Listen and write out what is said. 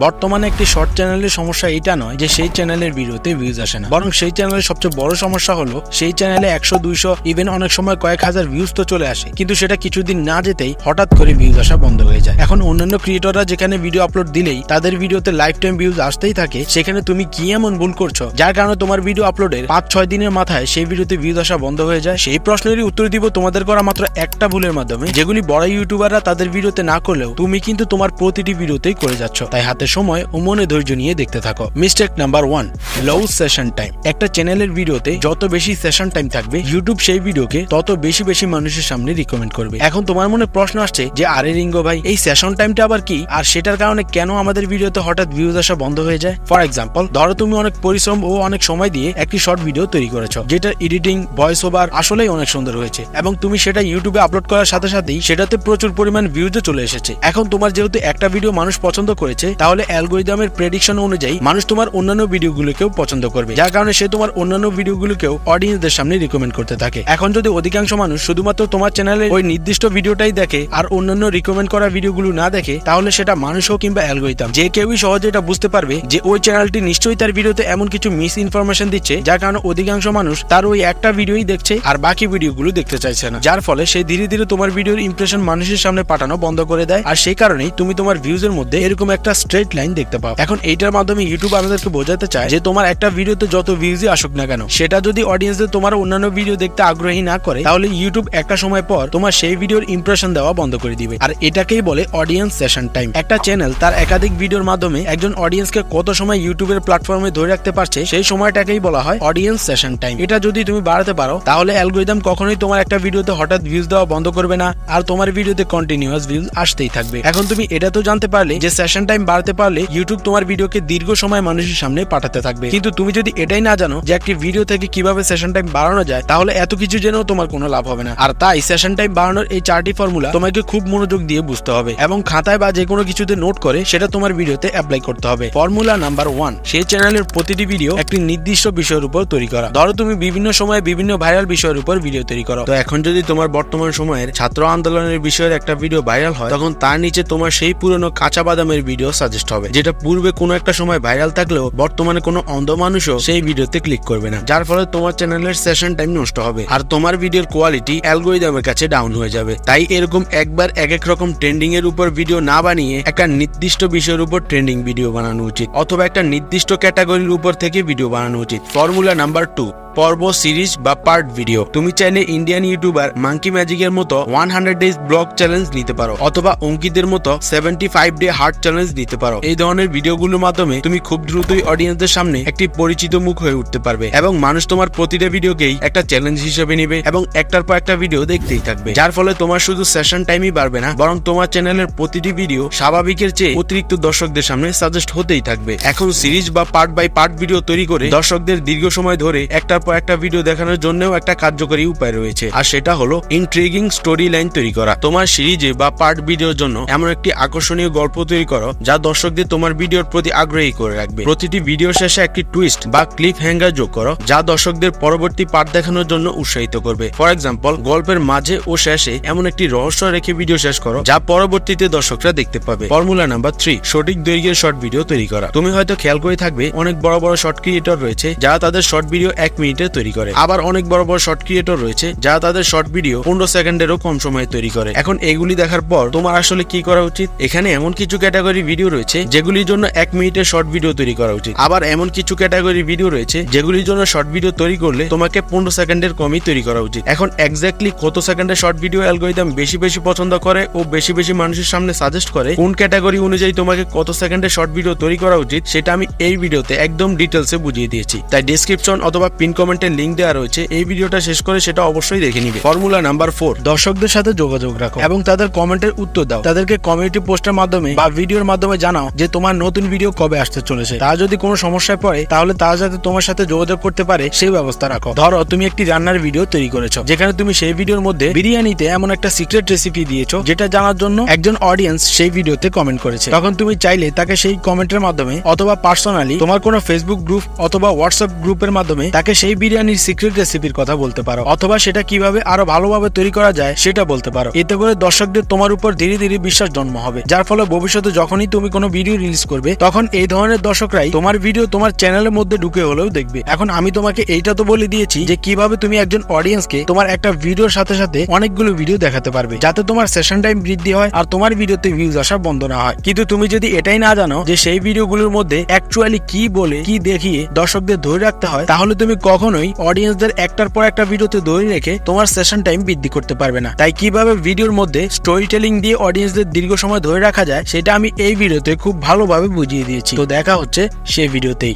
বর্তমানে একটি শর্ট চ্যানেলের সমস্যা এটা নয় যে সেই চ্যানেলের ভিডিওতে ভিউজ আসে না, বরং সেই চ্যানেলের সবচেয়ে বড় সমস্যা হলো সেই চ্যানেলে 100-200 ইভেন অনেক সময় কয়েক হাজার ভিউজ তো চলে আসে, কিন্তু সেটা কিছুদিন না যেতেই হঠাৎ করে ভিউজ আসা বন্ধ হয়ে যায়। এখন অন্যান্য ক্রিয়েটররা যেখানে ভিডিও আপলোড দিলেই তাদের ভিডিওতে লাইফ টাইম ভিউজ আসতেই থাকে, সেখানে তুমি কি এমন ভুল করছো যার কারণে তোমার ভিডিও আপলোডের 5-6 দিনের মাথায় সেই ভিডিওতে ভিউজ আসা বন্ধ হয়ে যায়? সেই প্রশ্নেরই উত্তর দিব তোমাদের করা মাত্র একটা ভুলের মাধ্যমে, যেগুলি বড় ইউটিউবাররা তাদের ভিডিওতে না করলেও তুমি কিন্তু তোমার প্রতিটি ভিডিওতেই করে যাচ্ছ। তাই হাতে সময় ও মনে ধৈর্য নিয়ে দেখতে থাকো। মিস্টেক নাম্বার 1, লো সেশন টাইম। একটা চ্যানেলের ভিডিওতে যত বেশি সেশন টাইম থাকবে, ইউটিউব সেই ভিডিওকে তত বেশি মানুষের সামনে রিকমেন্ড করবে। এখন তোমার মনে প্রশ্ন আসছে যে আরে রিঙ্গো ভাই, এই সেশন টাইমটা আবার কি, আর সেটার কারণে কেন আমাদের ভিডিওতে হঠাৎ ভিউজ আসা বন্ধ হয়ে যায়? ফর এক্সাম্পল, ধরো তুমি অনেক পরিশ্রম ও অনেক সময় দিয়ে একটি শর্ট ভিডিও তৈরি করেছো, যেটা এডিটিং, ভয়েস ওভার আসলেই অনেক সুন্দর হয়েছে, এবং তুমি সেটা ইউটিউবে আপলোড করার সাথে সাথেই সেটাতে প্রচুর পরিমাণ ভিউজও চলে এসেছে। এখন তোমার যেহেতু একটা ভিডিও মানুষ পছন্দ করেছে, তাহলে অ্যালগরিদমের প্রেডিকশন অনুযায়ী মানুষ তোমার অন্যান্য ভিডিওগুলোকেও পছন্দ করবে, যার কারণে সে তোমার অন্যান্য ভিডিওগুলোকেও অডিয়েন্সদের সামনে রিকমেন্ড করতে থাকে। এখন যদি অধিকাংশ মানুষ শুধুমাত্র তোমার চ্যানেলে ওই নির্দিষ্ট ভিডিওটাই দেখে আর অন্যান্য রিকমেন্ড করা ভিডিওগুলো না দেখে, তাহলে সেটা মানুষ হোক কিংবা অ্যালগরিদম, যে কেউই সহজে এটা বুঝতে পারবে যে ওই চ্যানেলটি নিশ্চয়ই তার ভিডিওতে এমন কিছু মিস ইনফরমেশন দিচ্ছে, যার কারণে অধিকাংশ মানুষ তার ওই একটা ভিডিওই দেখছে আর বাকি ভিডিওগুলো দেখতে চাইছে না, যার ফলে সে ধীরে ধীরে তোমার ভিডিওর ইমপ্রেশন মানুষের সামনে পাঠানো বন্ধ করে দেয়। আর সেই কারণেই তুমি তোমার ভিউজের মধ্যে এরকম একটা স্ট্রেট লাইন দেখতে পাও। এখন এইটার মাধ্যমে ইউটিউব আমাদেরকে বোঝাতে চায় যে তোমার একটা ভিডিওতে যত ভিউজই আসুক না কেন, সেটা যদি অডিয়েন্সদের তোমার অন্যান্য ভিডিও দেখতে আগ্রহী না করে, তাহলে ইউটিউব একটা সময় পর তোমার সেই ভিডিওর ইমপ্রেশন দেওয়া বন্ধ করে দিবে। আর এটাকেই বলে অডিয়েন্স সেশন টাইম। একটা চ্যানেল তার একাধিক ভিডিওর মাধ্যমে একজন অডিয়েন্সকে কত সময় ইউটিউবের প্ল্যাটফর্মে ধরে রাখতে পারছে, সেই সময়টাকেই বলা হয় অডিয়েন্স সেশন টাইম। এটা যদি তুমি বাড়াতে পারো, তাহলে অ্যালগরিদম কখনোই তোমার একটা ভিডিওতে হঠাৎ ভিউজ দেওয়া বন্ধ করবে না, আর তোমার ভিডিওতে কন্টিনিউয়াস ভিউজ আসতেই থাকবে। এখন তুমি এটা তো জানতে পারলে যে সেশন টাইম বাড়াতে পারলে ইউটিউব তোমার ভিডিওকে দীর্ঘ সময় মানুষের সামনে পাঠাতে থাকবে, কিন্তু তুমি যদি এটাই না জানো যে একটি ভিডিও থেকে কিভাবে সেশন টাইম বাড়ানো যায়, তাহলে এত কিছু জেনেও তোমার কোনো লাভ হবে না। আর তাই সেশন টাইম বাড়ানোর এই 4টি ফর্মুলা তোমাকে খুব মনোযোগ দিয়ে বুঝতে হবে এবং খাতায় বা যে কোনো কিছুতে নোট করে সেটা তোমার ভিডিওতে অ্যাপ্লাই করতে হবে। ফর্মুলা নাম্বার 1, সেই চ্যানেলের প্রতিটি ভিডিও একটি নির্দিষ্ট বিষয়ের উপর তৈরি করা। ধরো তুমি বিভিন্ন সময়ে বিভিন্ন ভাইরাল বিষয়ের উপর ভিডিও তৈরি করো, তো এখন যদি তোমার বর্তমান সময়ের ছাত্র আন্দোলনের বিষয়ের একটা ভিডিও ভাইরাল হয়, তখন তার নিচে তোমার সেই পুরনো কাঁচা বাদামের ভিডিও সাজেস্ট হবে, যেটা পূর্বে কোনো একটা সময় ভাইরাল থাকলেও বর্তমানে কোনো অন্ধ মানুষও সেই ভিডিওতে ক্লিক করবে না, যার ফলে তোমার চ্যানেলের সেশন টাইম নষ্ট হবে আর তোমার ভিডিওর কোয়ালিটি অ্যালগরিদমের কাছে ডাউন হয়ে যাবে। তাই এরকম একবার এক এক রকম ট্রেন্ডিং এর উপর ভিডিও না বানিয়ে একটা নির্দিষ্ট বিষয়ের উপর ট্রেন্ডিং ভিডিও বানানো উচিত, অথবা একটা নির্দিষ্ট ক্যাটাগরির উপর থেকে ভিডিও বানানো উচিত। ফর্মুলা নাম্বার 2, পর্ব, সিরিজ বা পার্ট ভিডিও। তুমি চাইলে ইন্ডিয়ান ইউটিউবার মাঙ্কি ম্যাজিকের মতো 100 ডেজ ব্লগ চ্যালেঞ্জ নিতে পারো, অথবা অঙ্কিতের মতো 75 ডে হার্ট চ্যালেঞ্জ নিতে পারো। এই ধরনের ভিডিওগুলোর মাধ্যমে তুমি খুব দ্রুতই অডিয়েন্সদের সামনে একটি পরিচিত মুখ হয়ে উঠতে পারবে, এবং মানুষ তোমার প্রতিটা ভিডিওকেই একটা চ্যালেঞ্জ হিসেবে নিবে এবং একটার পর একটা ভিডিও দেখতেই থাকবে, যার ফলে তোমার শুধু সেশন টাইমই বাড়বে না, বরং তোমার চ্যানেলের প্রতিটি ভিডিও স্বাভাবিকের চেয়ে অতিরিক্ত দর্শকদের সামনে সাজেস্ট হতেই থাকবে। এখন সিরিজ বা পার্ট বাই পার্ট ভিডিও তৈরি করে দর্শকদের দীর্ঘ সময় ধরে একটার পর একটা ভিডিও দেখানোর জন্যও একটা কার্যকরী উপায় রয়েছে, আর সেটা হলো ইন্ট্রিগিং স্টোরি লাইন তৈরি করা। তোমার সিরিজে বা পার্ট ভিডিওর জন্য এমন একটি আকর্ষণীয় গল্প তৈরি করো যা দর্শকদের তোমার ভিডিওর প্রতি আগ্রহী করে রাখবে। প্রতিটি ভিডিও শেষে একটি টুইস্ট বা ক্লিপ হ্যাঙ্গার যোগ করো যা দর্শকদের পরবর্তী পার্ট দেখানোর জন্য উৎসাহিত করবে। ফর এক্সাম্পল, গল্পের মাঝে ও শেষে এমন একটি রহস্য রেখে ভিডিও শেষ করো যা পরবর্তীতে দর্শকরা দেখতে পাবে। ফর্মুলা নাম্বার 3, সঠিক দৈর্ঘ্যের শর্ট ভিডিও তৈরি করা। তুমি হয়তো খেয়াল করে থাকবে অনেক বড় বড় শর্ট ক্রিয়েটর রয়েছে যারা তাদের শর্ট ভিডিও 1 মিনিটে তৈরি করে, আবার অনেক বড় বড় শর্ট ক্রিয়েটর রয়েছে যারা তাদের শর্ট ভিডিও 15 সেকেন্ডেরও কম সময়ে তৈরি করে। এখন এগুলি দেখার পর তোমার আসলে কি করা উচিত? এখানে এমন কিছু ক্যাটাগরি ভিডিও রয়েছে যেগুলির জন্য 1 মিনিটের শর্ট ভিডিও তৈরি করা উচিত, আবার এমন কিছু ক্যাটাগরি ভিডিও রয়েছে যেগুলির জন্য শর্ট ভিডিও তৈরি করলে তোমাকে 15 সেকেন্ডের কমই তৈরি করা উচিত। এখন এক্স্যাক্টলি কত সেকেন্ডের শর্ট ভিডিও অ্যালগরিদম বেশি পছন্দ করে ও বেশি মানুষের সামনে সাজেস্ট করে, কোন ক্যাটাগরি অনুযায়ী তোমাকে কত সেকেন্ডের শর্ট ভিডিও তৈরি করা উচিত, সেটা আমি এই ভিডিওতে একদম ডিটেলসে বুঝিয়ে দিয়েছি। তাই ডেসক্রিপশন অথবা পিন কমেন্টের লিংক দেওয়া রয়েছে, এই ভিডিওটা শেষ করে সেটা অবশ্যই দেখে নিবে। ফর্মুলা নাম্বার 4, দর্শকদের সাথে যোগাযোগ রাখো এবং তাদের কমেন্টের উত্তর দাও। তাদেরকে কমিউনিটি পোস্টের মাধ্যমে বা ভিডিওর মাধ্যমে জানাও যে তোমার নতুন ভিডিও কবে আসতে চলেছে। তা যদি কোনো সমস্যায় পড়ে, তাহলে তারা যাতে তোমার সাথে যোগাযোগ করতে পারে সেই ব্যবস্থা রাখো। ধরো তুমি একটি রান্নার ভিডিও তৈরি করেছো, যেখানে তুমি সেই ভিডিওর মধ্যে বিরিয়ানিতে এমন একটা সিক্রেট রেসিপি দিয়েছো যেটা জানার জন্য একজন অডিয়েন্স সেই ভিডিওতে কমেন্ট করেছে। তখন তুমি চাইলে তাকে সেই কমেন্টের মাধ্যমে অথবা পার্সোনালি তোমার কোনো ফেসবুক গ্রুপ অথবা হোয়াটসঅ্যাপ গ্রুপের মাধ্যমে তাকে সেই বিরিয়ানির সিক্রেট রেসিপির কথা বলতে পারো, অথবা সেটা কিভাবে আরো ভালোভাবে তৈরি করা যায় সেটা বলতে পারো। এতে করে দর্শকদের তোমার উপর ধীরে ধীরে বিশ্বাস জন্ম হবে, যার ফলে ভবিষ্যতে যখনই তুমি কোনো কোনো ভিডিও রিলিজ করবে তখন এই ধরনের দর্শকরাই তোমার ভিডিও তোমার চ্যানেলের মধ্যে ঢুকে হলেও দেখবে। এখন আমি তোমাকে এইটা তো বলে দিয়েছি যে কিভাবে তুমি একজন অডিয়েন্সকে তোমার একটা ভিডিওর সাথে সাথে অনেকগুলো ভিডিও দেখাতে পারবে যাতে তোমার সেশন টাইম বৃদ্ধি হয় আর তোমার ভিডিওতে ভিউজ আসা বন্ধ না হয়। কিন্তু তুমি যদি এটাই না জানো যে সেই ভিডিওগুলোর মধ্যে অ্যাকচুয়ালি কি বলে কি দেখিয়ে দর্শকদের ধরে রাখতে হয়, তাহলে তুমি কখনোই অডিয়েন্সদের একটার পর একটা ভিডিওতে ধরে রেখে তোমার সেশন টাইম বৃদ্ধি করতে পারবে না। তাই কিভাবে ভিডিওর মধ্যে স্টোরি টেলিং দিয়ে অডিয়েন্সদের দীর্ঘ সময় ধরে রাখা যায় সেটা আমি এই ভিডিওতে খুব ভালোভাবে বুঝিয়ে দিয়েছি। তো দেখা হচ্ছে সেই ভিডিওতেই।